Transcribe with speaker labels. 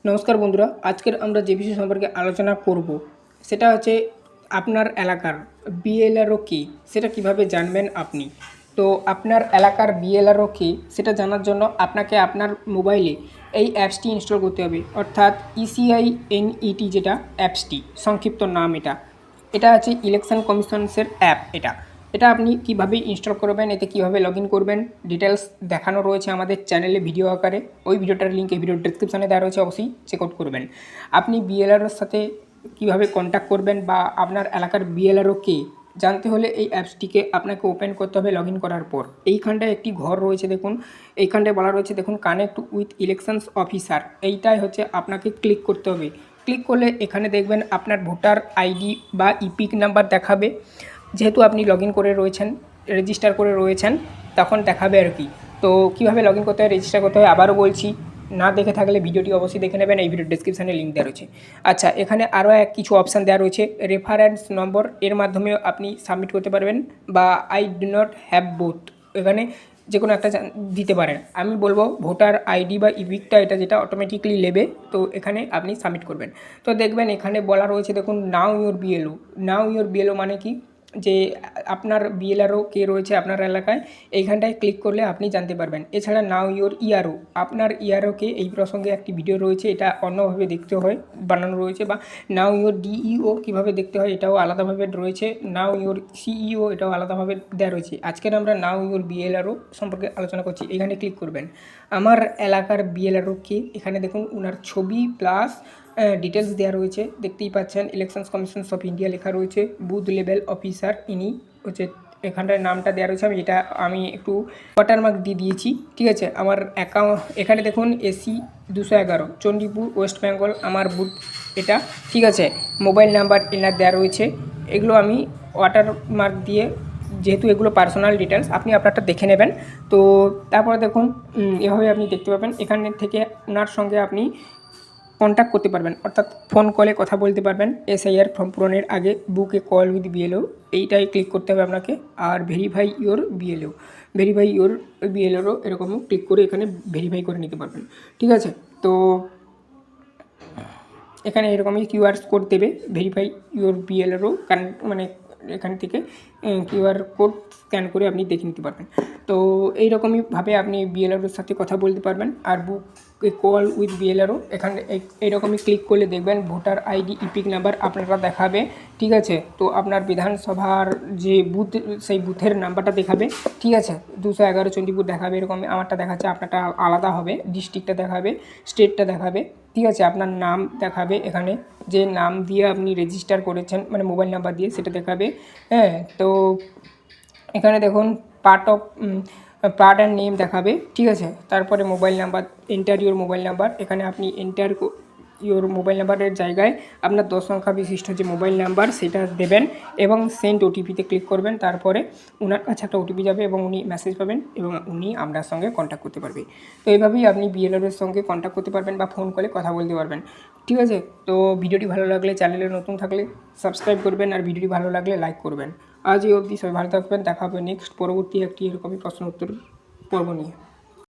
Speaker 1: নমস্কার বন্ধুরা, আজকের আমরা যে বিষয় সম্পর্কে আলোচনা করব সেটা হচ্ছে আপনার এলাকার বিএলআরও কি, সেটা কিভাবে জানবেন আপনি। তো আপনার এলাকার বিএলআরও কি সেটা জানার জন্য আপনাকে আপনার মোবাইলে এই অ্যাপসটি ইনস্টল করতে হবে, অর্থাৎ ইসিআই এনইটি যেটা অ্যাপসটি সংক্ষিপ্ত নাম। এটা হচ্ছে ইলেকশন কমিশনসের অ্যাপ। এটা আপনি কিভাবে ইনস্টল করবেন, এতে কিভাবে লগ ইন করবেন ডিটেলস দেখানো রয়েছে আমাদের চ্যানেলে ভিডিও আকারে। ওই ভিডিওটার লিঙ্ক এই ভিডিও ডিসক্রিপশানে দেওয়া রয়েছে, অবশ্যই চেক আউট করবেন। আপনি বিএলআরওর সাথে কিভাবে কন্ট্যাক্ট করবেন বা আপনার এলাকার বিএলআরও কে জানতে হলে এই অ্যাপসটিকে আপনাকে ওপেন করতে হবে লগ ইন করার পর। এইখানটায় একটি ঘর রয়েছে, দেখুন এইখানটায় বলা রয়েছে, দেখুন কানেক্ট উইথ ইলেকশনস অফিসার। এইটাই হচ্ছে আপনাকে ক্লিক করতে হবে। ক্লিক করলে এখানে দেখবেন আপনার ভোটার আইডি বা ইপিক নাম্বার দেখাবে। যেহেতু আপনি লগ ইন করে রয়েছেন, রেজিস্টার করে রয়েছেন, তখন দেখাবে আর কি। তো কীভাবে লগ ইন করতে হয়, রেজিস্টার করতে হয় আবারও বলছি, না দেখে থাকলে ভিডিওটি অবশ্যই দেখে নেবেন, এই ভিডিও ডিসক্রিপশানে লিঙ্ক দেওয়া রয়েছে। আচ্ছা, এখানে আরও কিছু অপশান দেওয়া রয়েছে। রেফারেন্স নম্বর, এর মাধ্যমেও আপনি সাবমিট করতে পারবেন, বা I do not have both, এখানে যে কোনো একটা দিতে পারেন। আমি বলবো ভোটার আইডি বা ইপিকটা, এটা যেটা অটোমেটিকলি নেবে, তো এখানে আপনি সাবমিট করবেন। তো দেখবেন এখানে বলা রয়েছে, দেখুন now your BLO. Now your BLO মানে কি, যে আপনার বিএলআরও কে রয়েছে আপনার এলাকায়, এইখানটায় ক্লিক করলে আপনি জানতে পারবেন। এছাড়া নাও ইউর ইআরও, আপনার ইআরওকে এই প্রসঙ্গে একটি ভিডিও রয়েছে, এটা অন্যভাবে দেখতে হয়, বানানো রয়েছে। বা নাও ইউর ডিইও কীভাবে দেখতে হয়, এটাও আলাদাভাবে রয়েছে। নাও ইউর সিইও, এটাও আলাদাভাবে দেওয়া রয়েছে। আজকের আমরা নাও ইউর বিএলআরও সম্পর্কে আলোচনা করছি। এখানে ক্লিক করবেন। আমার এলাকার বিএলআরও কে, এখানে দেখুন ওনার ছবি প্লাস ডিটেলস দেওয়া রয়েছে, দেখতেই পাচ্ছেন। ইলেকশনস কমিশনস অফ ইন্ডিয়া লেখা রয়েছে, বুথ লেভেল অফিসার ইনি হচ্ছে, এখানটায় নামটা দেওয়া রয়েছে। আমি একটু ওয়াটারমার্ক দিয়ে দিয়েছি, ঠিক আছে। আমার অ্যাকাউন্ট এখানে দেখুন এসি 211 চণ্ডীপুর ওয়েস্ট বেঙ্গল আমার বুথ এটা, ঠিক আছে। মোবাইল নাম্বার এনার দেওয়া রয়েছে। এগুলো আমি ওয়াটারমার্ক দিয়ে, যেহেতু এগুলো পার্সোনাল ডিটেলস, আপনি আপনারটা দেখে নেবেন। তো তারপরে দেখুন এভাবে আপনি দেখতে পাবেন। এখানে থেকে ওনার সঙ্গে আপনি কন্ট্যাক্ট করতে পারবেন, অর্থাৎ ফোন কলে কথা বলতে পারবেন। এসআইআর ফর্ম পূরণের আগে বুকে কল উইথ বিএলও, এইটাই ক্লিক করতে হবে আপনাকে। আর verify your BLO, verify your বিএলওরও এরকমও ক্লিক করে এখানে ভেরিফাই করে নিতে পারবেন, ঠিক আছে। তো এখানে এরকমই কিউআর কোড দেবে, ভেরিফাই ইওর বিএলওরও মানে এখান থেকে কিউআর কোড স্ক্যান করে আপনি দেখে নিতে পারবেন। তো এইরকমইভাবে আপনি বিএলআরওর সাথে কথা বলতে পারবেন। আর বুক কল উইথ বিএলআরও, এখানে এইরকমই ক্লিক করলে দেখবেন ভোটার আইডি ইপিক নাম্বার আপনারা দেখাবে, ঠিক আছে। তো আপনার বিধানসভার যে বুথ, সেই বুথের নাম্বারটা দেখাবে, ঠিক আছে। 211 চণ্ডীপুর দেখাবে, এরকম আমারটা দেখাচ্ছে, আপনারটা আলাদা হবে। ডিস্ট্রিক্টটা দেখাবে, স্টেটটা দেখাবে, ঠিক আছে। আপনার নাম দেখাবে, এখানে যে নাম দিয়ে আপনি রেজিস্টার করেছেন, মানে মোবাইল নাম্বার দিয়ে, সেটা দেখাবে। হ্যাঁ, তো এখানে দেখুন পার্ট অ্যান্ড নেম দেখাবে, ঠিক আছে। তারপরে mobile number, enter your mobile number, এখানে আপনি এন্টার ইওর মোবাইল নাম্বারের জায়গায় আপনার 10 সংখ্যা বিশিষ্ট যে মোবাইল নাম্বার সেটা দেবেন, এবং সেন্ড ওটিপিতে ক্লিক করবেন। তারপরে ওনার কাছে একটা ওটিপি যাবে এবং উনি মেসেজ পাবেন, এবং উনি আপনার সঙ্গে কন্ট্যাক্ট করতে পারবে। তো এইভাবেই আপনি বিএলআরের সঙ্গে কন্ট্যাক্ট করতে পারবেন বা ফোন কলে কথা বলতে পারবেন, ঠিক আছে। তো ভিডিওটি ভালো লাগলে, চ্যানেলে নতুন থাকলে সাবস্ক্রাইব করবেন, আর ভিডিওটি ভালো লাগলে লাইক করবেন। আজ এই অবধি, সবাই ভালো থাকবেন। দেখা হবে নেক্সট পরবর্তী একটি এরকমই প্রশ্ন উত্তর পর্ব নিয়ে।